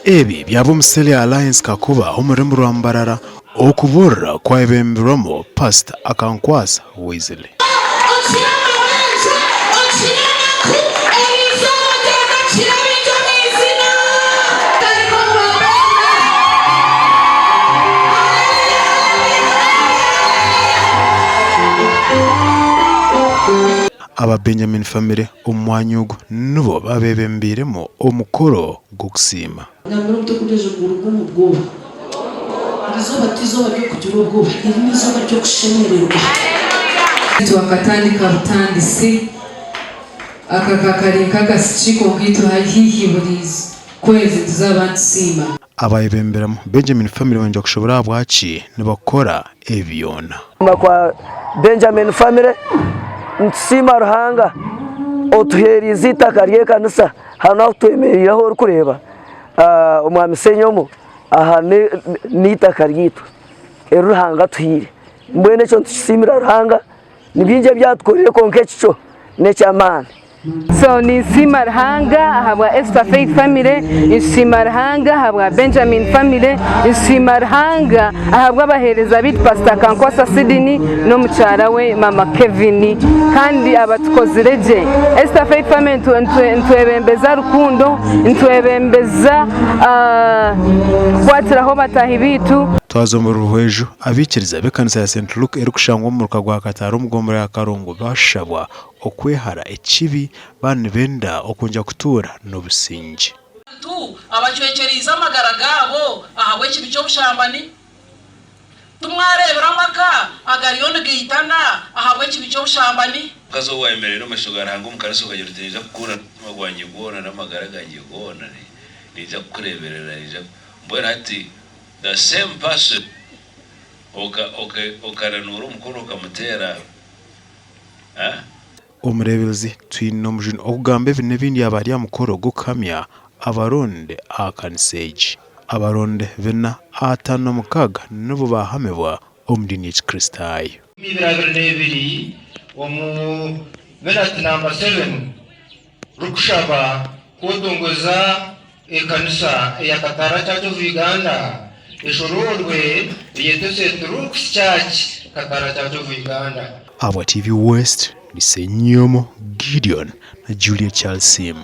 Ebi byaba Omusele Alliance kakuba omurembe rwa Mbarara okuburra kwebembirwamo Pastor Akankwasa Weasel. Aba Benjamin family omwanya ugu nubo babebembiremo omukoro gwo kusiima. Twakatandika butandisi akakakali kagasichiko gitu hihiburizo kwezi tuzaba nsiima. Abayebemberamo Benjamin family wanje kushobora bwaci nibakora ebyona. Kwa Benjamin family nsima ruhanga otuheriza itaka rye kanisa hano twemereraho uri kureba umwami senyomo aha ni itaka ryitu ruhanga tuhire mbwene cyo ntusimira ruhanga nibinje byatkoreye konke cyo necyamana. So ni Simarhanga habwa Esther Faith family, Simarhanga habwa Benjamin family, Simarhanga habwa abahereza bit Pastor Akankwasa Sydney no mucyara we Mama Kevin kandi abatukozireje Esther Faith family ntwebembeza rukundo ntwebembeza kwatiraho batahi bitu twazo mu ruhwejo abikiriza bekanisa ya St Luke erikushangwa mu rukagwa kataro mugomora ya Karongo bashabwa okwehara ekibi bane benda okunja kutura no businji tu abacwekeriza amagara gabo ahabwe kibi cyo bushambani tumwarebera amaka agariyone gihitana ahabwe kibi cyo bushambani kazo wayemerera no mashugara hango mukariso kagira uteza kukura magwanje gona n'amagara ganje gona nija kureberera nija mbona ati the same person okaranura umukuru ukamutera umurebezi twinomujin okugambe binebindi abari amukoro gukamya abaronde akanseji abaronde vena atano mukaga nubo bahamebwa omudini y'Abakristaayo. Mibirabiri omu minute number 7 rukushaba kodongoza ekanisa ya Katara Church of Uganda eshororwe yetese Trucks Church Katara Church of Uganda. Aba TV West ni Senyomo Gideon na Julia Charles Sim.